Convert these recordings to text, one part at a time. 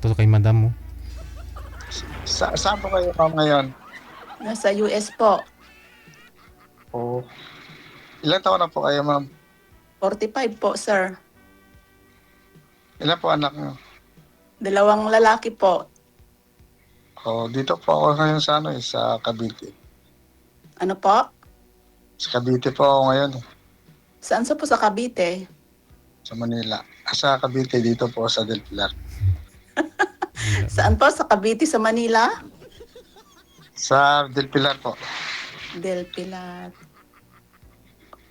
lang to kay madam mo. Saan po kayo ma'am ngayon? Nasa US po. Oh. Ilan taon na po kayo ma'am? 45 po, sir. Ilan po anak niyo? 2 lalaki po. Oh, dito po ako ngayon sa sa Cavite. Ano po? Sa Cavite po ako ngayon, Saan po sa Cavite? sa Manila. Sa Cavite dito po sa Del Pilar. Saan po? Sa Cavite, sa Manila? Sa Del Pilar po. Del Pilar.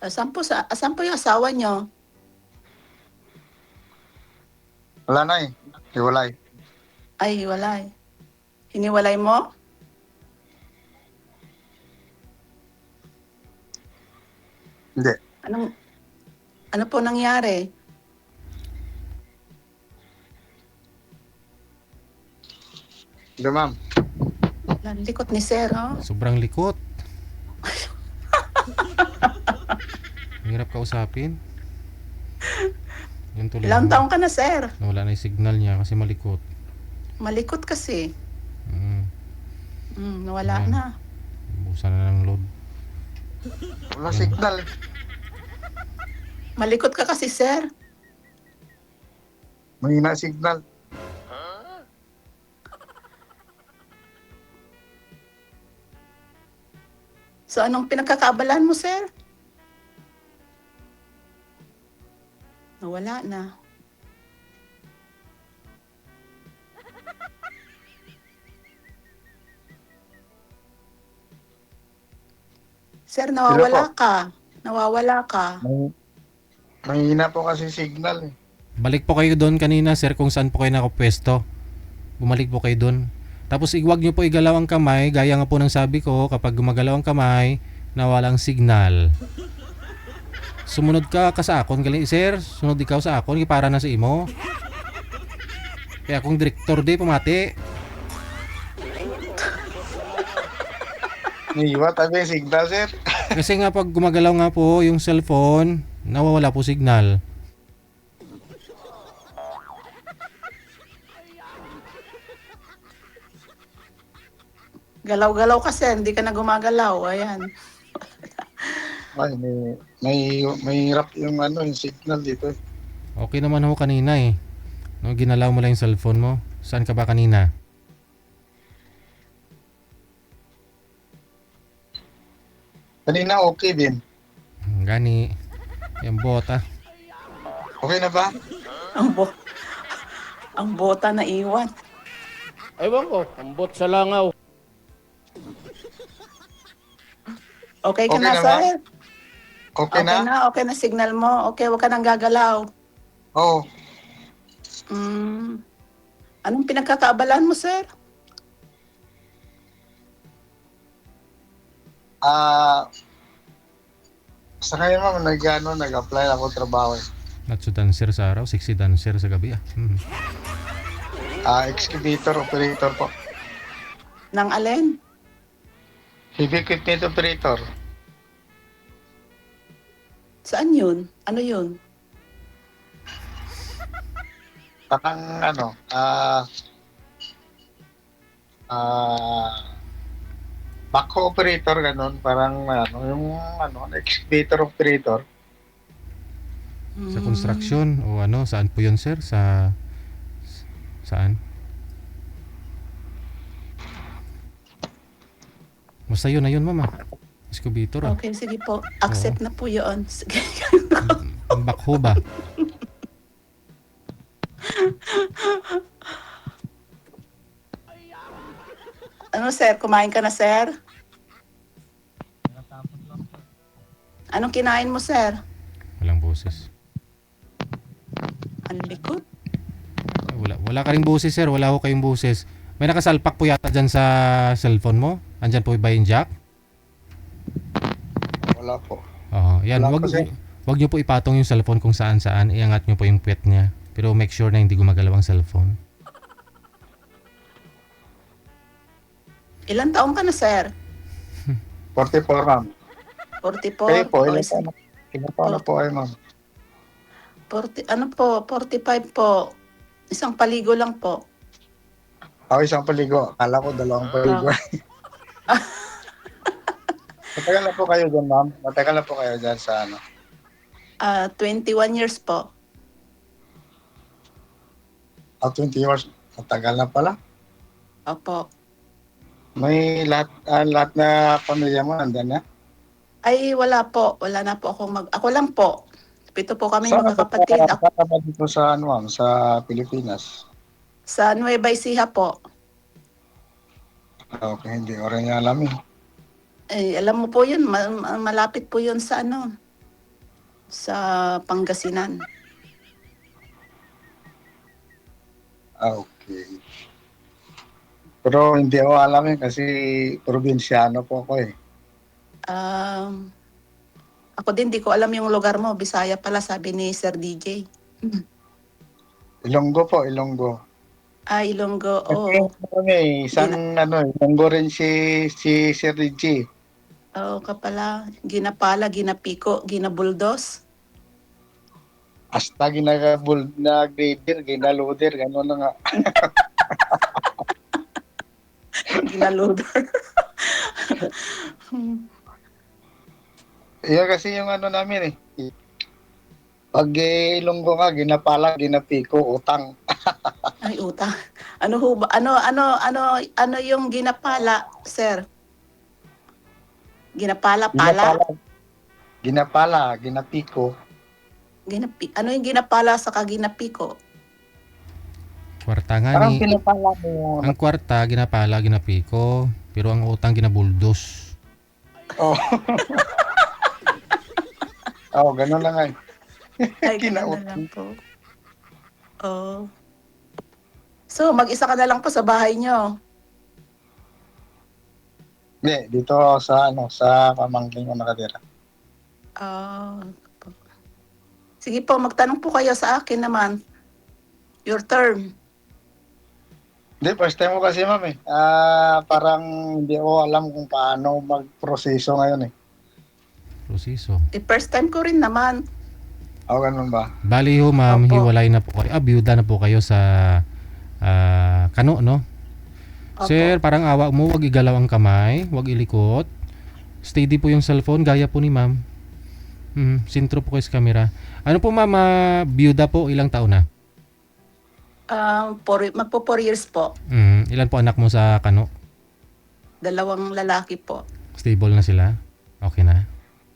Saan po yung asawa nyo? Wala na eh. Hiwalay. Ay, hiwalay. Hiniwalay mo? Hindi. Ano po nangyari? Hindi ma'am. Likot ni sir, oh. Sobrang likot. Hirap kausapin. Yun tuloy. Ilang taong ka na, sir? Wala na yung signal niya kasi malikot. Malikot kasi. Mm. Nawala Ayan. na. Busan na ng load. Wala signal. Malikot ka kasi, sir. Mahina signal. So, anong pinagkakaabalan mo, sir? Nawala na. Sir, nawawala ka. Nawawala ka. Mahina po kasi signal eh. Balik po kayo doon kanina, sir, kung saan po kayo nakapwesto. Bumalik po kayo doon. Tapos huwag nyo po igalaw ang kamay, gaya nga po ng sabi ko, kapag gumagalaw ang kamay, nawalang signal. Sumunod ka sa akon, galing sir. Sunod ikaw sa akon, para na sa imo. Kaya kung direktor di, pumati. Naiiwa tabi yung signal sir. Kasi nga pag gumagalaw nga po yung cellphone, nawawala po signal. Galaw-galaw ka, sir. Hindi ka na gumagalaw. Ayan. Ay, may hirap yung yung signal dito eh. Okay naman ako kanina eh. No, ginalaw mo lang yung cellphone mo. Saan ka ba kanina? Kanina okay din. Gani. Yung bota. Okay na ba? Ang, bo- ang bota na iwan. Ewan ko, ambot sa langaw. Okay ka Okay na, na, sir? Okay na? Okay na signal mo. Okay, huwag ka nang gagalaw. Oo. Anong pinagkakaabalan mo, sir? Sa ngayon ma'am, nag-apply ako trabaho eh. Not so dancer sa araw, sexy dancer sa gabi ah. Excavator operator po. Nang alin? Heavy equipment operator. Saan yun? Ano yun? Parang backhoe operator ganun, parang yung excavator operator. Sa construction o ano, saan po yun sir? Saan? Basta yun na yun mama. Escobator ah. Okay, sige po. Accept na po yun. Sige. Ang backhoe ba? Ano, sir? Kumain ka na, sir? Anong kinain mo, sir? Walang boses. Ang likod. Wala ka ring boses sir, wala ko kayong boses. May nakasalpak po yata dyan sa cellphone mo? Andyan po ba yung jack? Wala po. Oo, yan. Wala Wag, kasi. wag nyo po ipatong yung cellphone kung saan saan. Iangat nyo po yung puwet niya. Pero make sure na hindi gumagalaw ang cellphone. Ilan taong ka na, sir? 44 ma'am. 44? Kayo po, Okay, ilan po na po kayo ma'am? 45 po. Isang paligo lang po. Ako isang paligo. Akala ko dalawang paligo. Matagal na po kayo dyan, ma'am? Matagal na po kayo dyan sa ano? 21 years po. 20 years. Matagal na pala. Opo. May lahat na pamilya mo nandyan na? Ay, wala po. Wala na po ako lang po. 7 po kaming Saan ka magkakapatid. Ako ba dito sa, ano, ma'am, sa Pilipinas? sa Nueva Ecija po. Okay, hindi ko rin alam eh. Alam mo po yun, malapit po yun sa sa Pangasinan. Okay. Pero hindi ako alam eh kasi probinsyano po ako eh. Ako din, di ko alam yung lugar mo. Bisaya pala, sabi ni Sir DJ. Ilonggo po, Ilonggo. Ilonggo, Kasi Ilonggo rin si Sir Reggie. Oo ka pala. Ginapala, ginapiko, ginabuldos. Hasta nag-grader, ginaluder, gano'n na nga. Ginaluder. Yan kasi yung ano namin eh. Pag Ilonggo ka, ginapala, ginapiko, utang. Ay, utang. Ano ho ba? Ano yung ginapala, sir? Ginapala, pala? Ginapala, ginapiko. Ano yung ginapala sa kaginapiko? Kwarta nga Parang ni... pinapala mo. Ang kwarta, ginapala, ginapiko. Pero ang utang, ginabuldos. Oh. Oh, gano'n lang ay. Ay, ganun na lang po. Oh. So, mag-isa ka na lang po sa bahay nyo. Hindi, dito sa pamangkin ko nakatira. Sige po, magtanong po kayo sa akin naman. Your turn. Hindi, first time ko kasi, ma'am eh. Parang hindi ko alam kung paano magproseso ngayon eh. Proseso. First time ko rin naman. Ganun ba? Bali ho ma'am, Opo. hiwalay na po kayo. Byuda na po kayo sa Kano, no? Opo. Sir, parang awa mo, wag igalaw ang kamay, wag ilikot. Steady po yung cellphone, gaya po ni ma'am. Sintro po kayo sa camera. Ano po ma'am, byuda po, ilang taon na? Magpo 4 years po. Ilan po anak mo sa Kano? 2 lalaki po. Stable na sila? Okay na?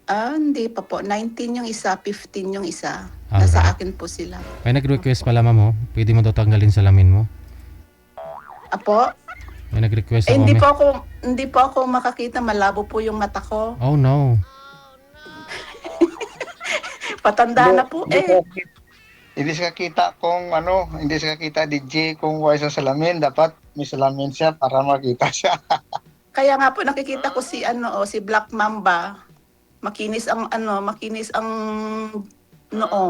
Hindi pa po. 19 yung isa, 15 yung isa. Alright. Nasa akin po sila. May nag-request pala ma'am, oh. Pwede mo daw tanggalin salamin mo. Apo? May nag-request ako. Hindi po ako makakita. Malabo po yung mata ko. Oh no. Patanda na po eh. Hindi siya kita hindi siya kita DJ kung wala sa salamin. Dapat may salamin siya para makita siya. Kaya nga po nakikita ko si si Black Mamba. Makinis ang noo.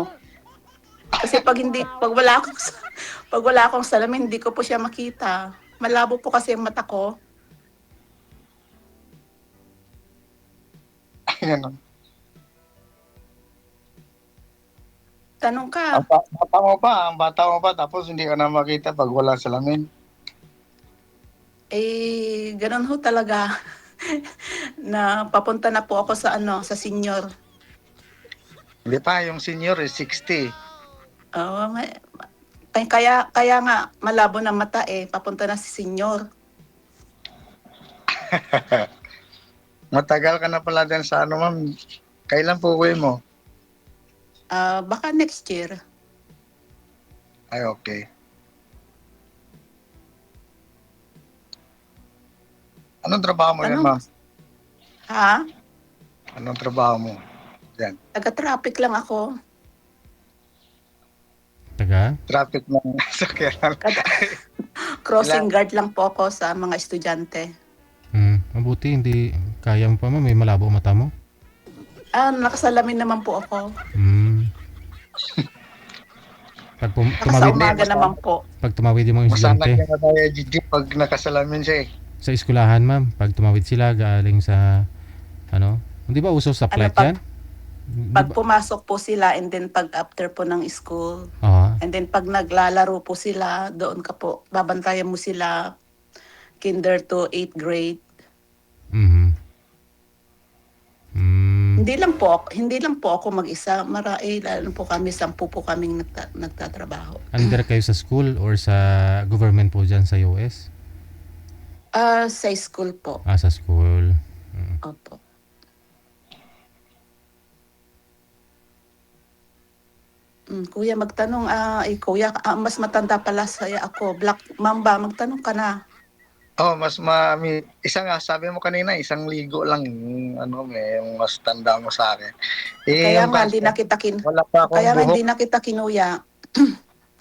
Kasi pag wala akong salamin, hindi ko po siya makita. Malabo po kasi ang mata ko. Ganun. Tanong ka. Ang bata mo pa, tapos hindi ka na makita pag wala salamin. Ganun ho talaga. Na papunta na po ako sa sa senior. Hindi pa, yung senior is 60. Oo, kaya nga malabo na mata papunta na si senior. Matagal ka na pala din sa ma'am. Kailan po uwi mo? Baka next year. Ay, okay. Anong trabaho mo yan, ma'am? Ha? Anong trabaho mo? Yan. Taga-traffic lang ako. Taga? Traffic ng sakyanan. Crossing guard lang po ako sa mga estudyante. Mabuti, hindi kaya mo pa ma'am, may malabo ang mata mo. Nakasalamin naman po ako. Pag Sa tumawid, umaga naman po. pag tumawid yung mga Masanag estudyante ka na tayo, Gigi, pag nakasalamin siya eh. sa eskwelahan ma'am, pag tumawid sila galing sa hindi ba uso sa flight pag- yan? Pag pumasok po sila and then pag after po ng school, Ah, and then pag naglalaro po sila, doon ka po, babantayan mo sila kinder to 8th grade. mhm. Mm. Hindi lang po ako mag-isa. Lalo po kami, 10 po kaming nagtatrabaho. Under kayo sa school or sa government po dyan sa US? Sa school po. Sa school. Opo. Kuya, magtanong, kuya, mas matanda pala saya ako. Black Mamba, magtanong ka na. Oh, isa nga, sabi mo kanina, 1 ligo lang yung, yung mas tanda mo sa akin. Kaya Yung nga, hindi kaso, na kita wala pa akong kaya nga, buhok. hindi na kita kinuya.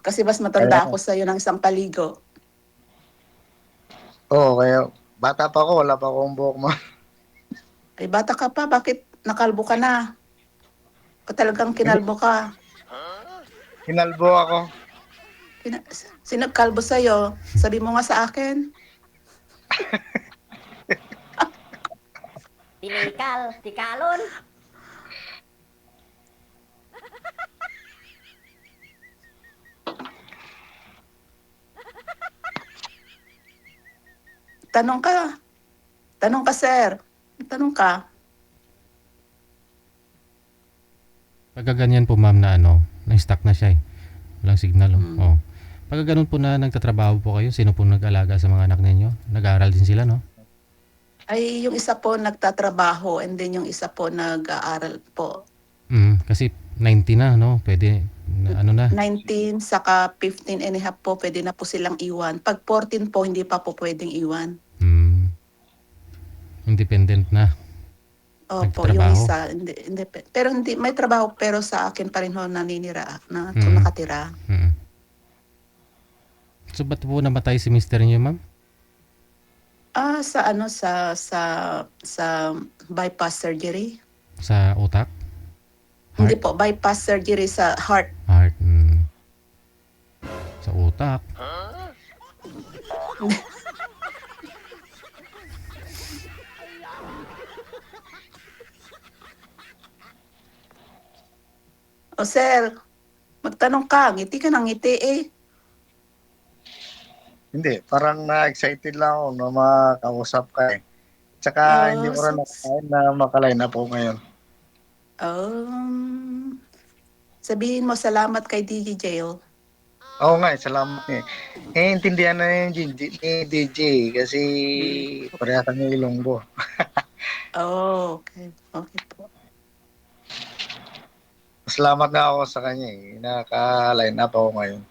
Kasi mas matanda ako sa iyo ng 1 paligo. Kaya bata pa ako, wala pa akong buhok mo. Ay, bata ka pa, bakit nakalbo ka na? Talagang kinalbo ka. Hinalbo ako. Sinagkalbo sa'yo, sabi mo nga sa akin. Tinikal, tikalon. Tanong ka. Tanong ka, sir. Tanong ka. Pagka ganyan po ma'am na na-stuck na siya eh. Walang signal. Oh. Pagka ganun po na nagtatrabaho po kayo, sino po nag-alaga sa mga anak ninyo? Nag-aaral din sila, no? Ay, yung isa po nagtatrabaho and then yung isa po nag-aaral po. Kasi 90 na, no? Pwede, na. 19 saka 15 and a half po, pwede na po silang iwan. Pag 14 po, hindi pa po pwedeng iwan. Independent na. Opo, yung Nagtrabaho. isa. Pero hindi, may trabaho pero sa akin pa rin ho nakatira. So, ba't po namatay si mister niyo, ma'am? Sa bypass surgery. Sa utak? Hindi po, bypass surgery sa heart. Heart. Sa utak. O sir, magtanong ka, ngiti ka ng ngiti eh. Hindi, parang na-excited lang ako na makausap ka eh. Tsaka hindi ko rin nakakain na makalay na po ngayon. Sabihin mo salamat kay DJ Jail. Oo nga, salamat eh. Intindihan na yung DJ kasi pareha kami Ilonggo. Okay. Okay po. Salamat na ako sa kanya eh. Naka-line up ako ngayon.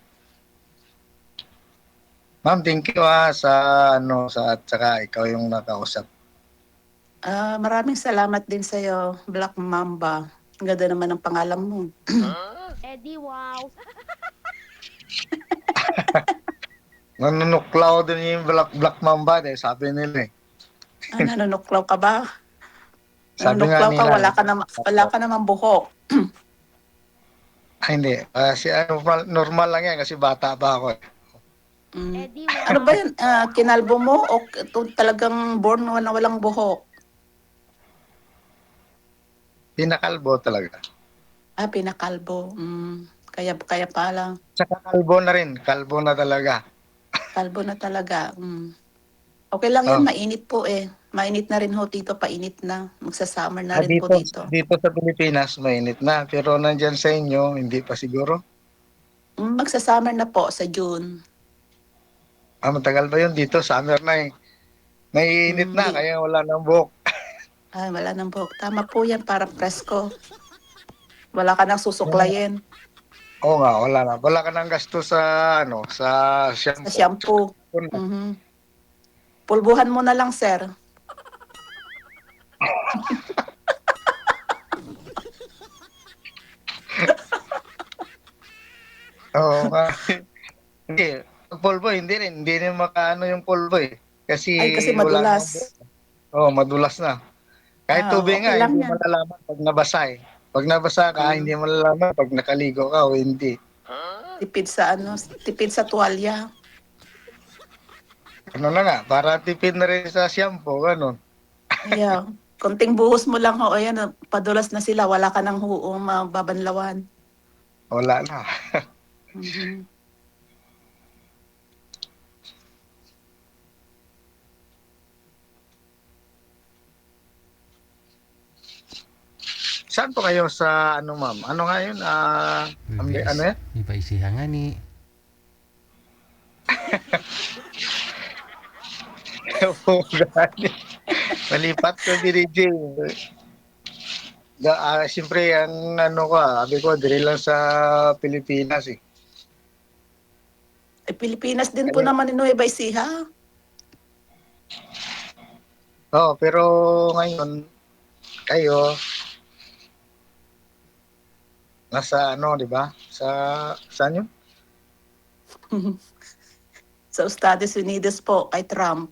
Ma'am, thank you at saka ikaw yung nakausap. Maraming salamat din sa'yo, Black Mamba. Ang ganda naman ng pangalan mo. Eddie, wow. Nanunuklaw din yung Black Mamba eh, sabi nila eh. Nanunuklaw ka ba? Sabi nga Nanunuklaw ka, nila. wala ka naman buhok. Ay, hindi. Kasi normal lang yan kasi bata pa ako eh. Eddie, wow. Ano ba yan? Kinalbo mo o talagang born na walang buhok? Pinakalbo talaga. Pinakalbo. Kaya pala. Saka kalbo na rin. Kalbo na talaga. Kalbo na talaga. Okay lang yan, Oh. mainit po eh. Mainit na rin ho dito, painit na. Magsa-summer na rin po dito. Dito sa Pilipinas, mainit na. Pero nandyan sa inyo, hindi pa siguro. Magsa-summer na po sa June. Matagal ba yun? Dito, summer na eh. May init na, Hindi. kaya wala nang buhok. Wala nang buhok. Tama po yan, para presko. Wala ka nang susuklayin Oo nga, wala na. Wala ka nang gasto sa sa shampoo. shampoo. Mhm. Pulbuhan mo na lang, sir. Oo nga. Hindi, polvo, hindi rin. Hindi rin makaano yung polvo eh. Kasi Kasi wala nang madulas. buhok. Oo, madulas na. Kahit tubig Okay nga, lang hindi yan. malalaman pag nabasa eh. Pag nabasa ka, hindi malalaman pag nakaligo ka o hindi. Tipid sa tuwalya. Ano na nga, para tipid na rin sa shampoo, gano'n. Yeah. Konting buhos mo lang ho, ayan, padulas na sila, wala ka ng huong mababanlawan. Wala na. Mhm. Saan po kayo sa ano ma'am? Ano nga yun? Ano yan? Iba isihan nga ni. Malipat ko DJ. Siyempre, ang ano ko, sabi ko, diri lang sa Pilipinas eh. Pilipinas din po Eh, naman ni Nueva Ecija. pero ngayon, kayo, nasa ano, di ba? Saan yun? Sa Estados Unidos po, kay Trump.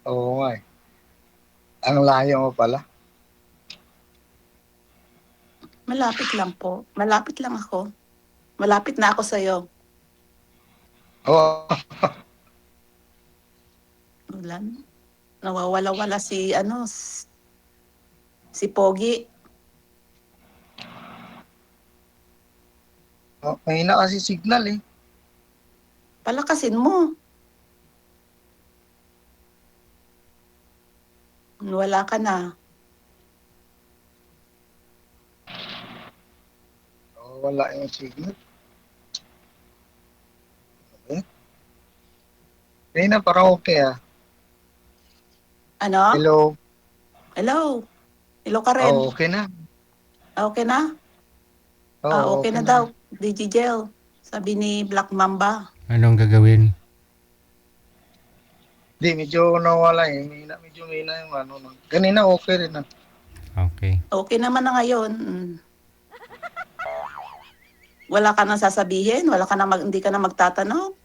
Oo nga eh. Ang layo mo pala. Malapit lang po. Malapit lang ako. Malapit na ako sa'yo. Oo. Wala na. Nawawala-wala si Pogi. Mahina kasi signal eh. Palakasin mo. Wala ka na. Wala yung signal. Okay. Mahina parang okay ah. Ano? Hello. Hello? Hello ka rin? Oh, okay na. Okay na? Oo, Okay na daw. DJ Gel. Sabi ni Black Mamba. Anong gagawin? Hindi, medyo nawala eh. Medyo mahina yung ano. Kanina okay rin ah. Okay. Okay naman na ngayon. Wala ka nang sasabihin? Wala ka nang hindi ka na magtatanong?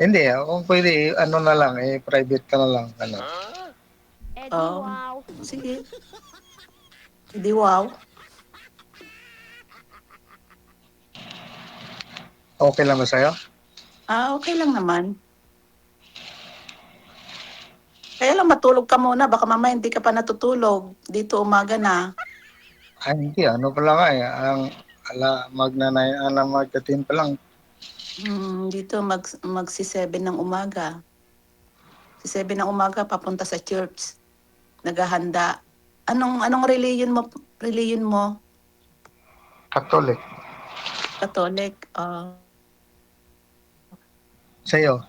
Hindi kung pwede, ano na lang, private ka na lang. Ano. Eddie, Oh. wow. Sige. Hindi wow. Okay lang ba sa'yo? Okay lang naman. Kaya lang matulog ka muna. Baka mamaya hindi ka pa natutulog. Dito umaga na. Ay, hindi. Ano pala nga eh. Magka-10 pa lang. Dito magsi 7 ng umaga. Si 7 ng umaga papunta sa church. Naghahanda. Anong religion mo? Religion mo? Catholic. Catholic. Sa'yo?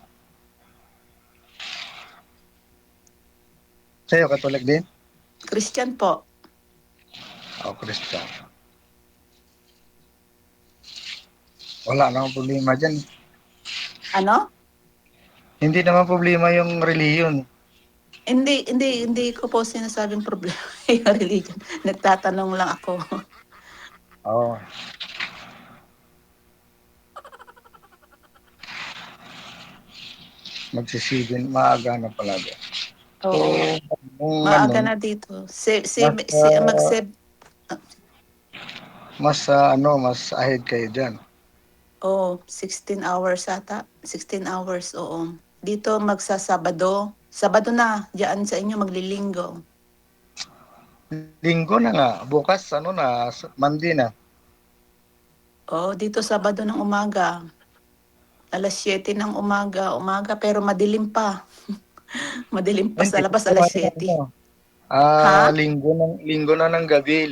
Sa'yo, Catholic din? Christian po. Christian. Wala namang problema dyan. Ano? Hindi naman problema yung reliyon. Hindi ko po sinasabing problema yung religion. Nagtatanong lang ako. Oo. Magsisibin, maaga na pala doon. Oo. Kung Maaga ano, na dito. mas ahead kayo dyan. 16 hours ata. 16 hours, oo. Dito magsasabado. Sabado na. Diyan sa inyo maglilinggo. Linggo na nga. Bukas, Monday na. Dito Sabado ng umaga. Alas 7 ng umaga, pero madilim pa. Madilim pa sa Hindi, labas, alas 7. ano, Ha? linggo na ng gabi.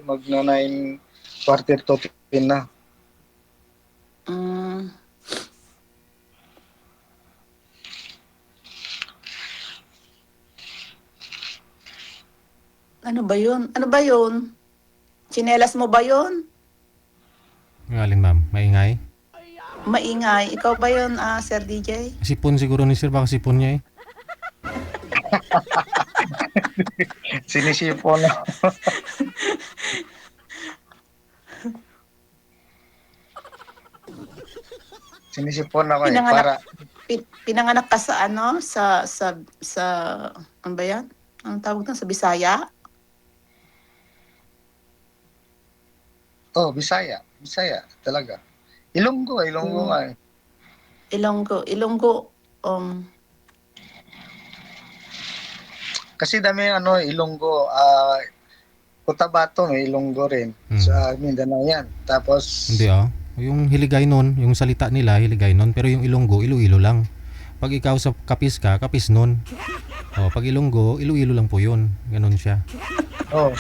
Magna 9, quarter to 10 na. Mm, ano ba yun? Ano ba yun? Tsinelas mo ba yun? Yung alin ma'am? Maingay? Maingay. Ikaw ba yun, Sir DJ? Sipon siguro ni sir. Baka sipon niya eh. Sinisipo na. Sinisipon ako Pinanganak- para Pinanganak ka sa ano? Sa ano ba yan? Ang tawag na sa Bisaya? Oh, Bisaya. Bisaya, talaga. Ilonggo nga eh. Ilonggo, Kasi dami Ilonggo, Cotabato may Ilonggo rin. Hmm. Sa Mindanao yan. Tapos, Hindi yung Hiligaynon, yung salita nila Hiligaynon, pero yung Ilonggo, Iloilo lang. Pag ikaw sa Kapis ka, Kapis nun. Pag Ilonggo, Iloilo lang po yun. Ganon siya. oh,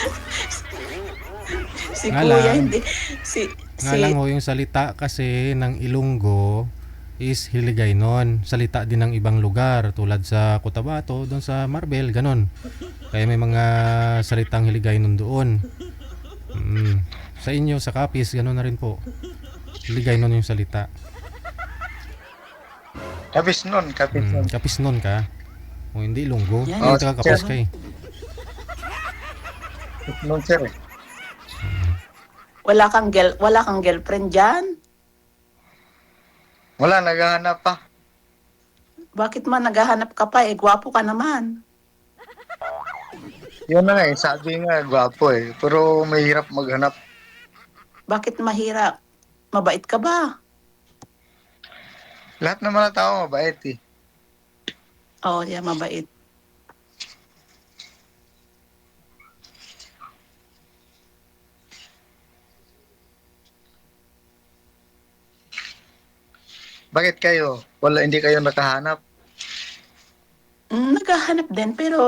si Nga Kuya, lang. hindi. Si Nga lang yung salita kasi ng Ilonggo is Hiligaynon. Salita din ng ibang lugar tulad sa Cotabato, doon sa Marbel, ganon. Kaya may mga salitang Hiligaynon doon. Sa inyo, sa Kapis, ganon na rin po. Hiligaynon yung salita. Kapis nun. Kapis nun ka. O hindi Ilonggo. Yan, Hindi ka kapis sir. ka eh. Nun, sir. Eh. wala kang girlfriend diyan? Wala, naghahanap pa. Bakit man naghahanap ka pa? Gwapo ka naman. Yun na nga eh, sabi nga, gwapo eh. Pero mahirap maghanap. Bakit mahirap? Mabait ka ba? Lahat naman ng tao mabait eh. Oo, yeah, mabait. Bakit kayo? Hindi kayo nakahanap? Naghahanap din, pero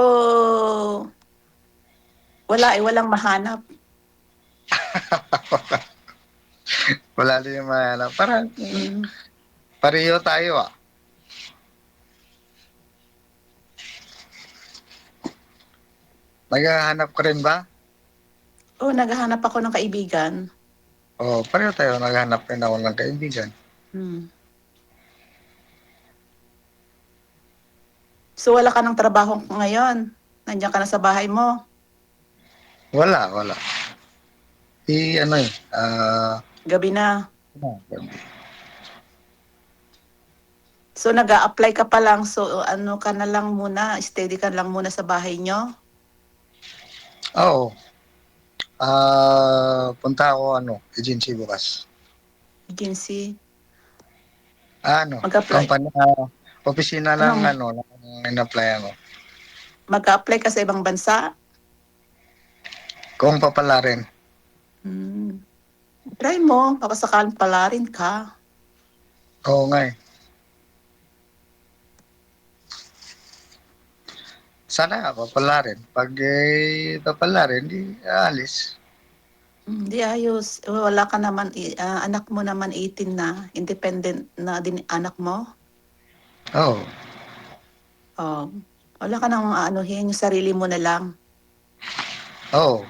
walang mahanap. Wala din yung mahanap. Parang Mm. pareho tayo ah. Naghahanap ka rin ba? Oo, naghahanap ako ng kaibigan. Oo, pareho tayo. Naghahanap rin ako ng kaibigan. Hmm. So wala ka ng trabaho ngayon? Nandiyan ka na sa bahay mo? Wala. Gabi na. So nag-a-apply ka pa lang. So ano ka na lang muna, steady ka lang muna sa bahay nyo? Oo. Punta ako agency bukas. Agency? Mag-apply. Company, opisina ng ng in-apply ako. Mag-a-apply ka sa ibang bansa? Kung papalarin. Try mo, baka sakaling pala rin ka. Oo nga eh. Sana nga papalarin. Pag papalarin, di aalis. Hindi ayos. Wala ka naman, anak mo naman 18 na, independent na din anak mo. Oo. Wala ka nang anuhin, yung sarili mo na lang. Oo.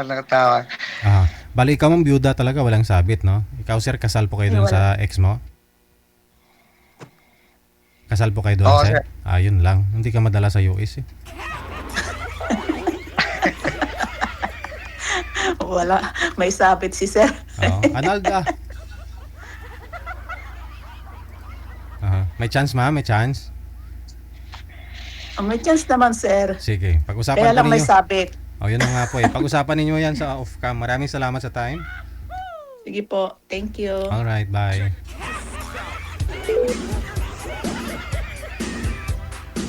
Nakatawa. Bali ikaw mong byuda talaga, walang sabit, no? Ikaw sir, kasal po kayo doon sa ex mo? Kasal po kayo doon, Oo, sir? sir. Yun lang. Hindi ka madala sa US eh. Wala, may sabit si sir. Analga. May chance may chance? May chance naman, sir. Sige, pag-usapan Kaya po lang may ninyo. sabit. Yun na nga po eh. Pag-usapan ninyo yan sa off-cam. Maraming salamat sa time. Sige po, thank you. Alright, bye.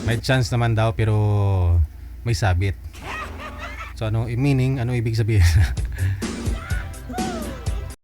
May chance naman daw pero may sabit. So ano meaning? Ano ibig sabihin?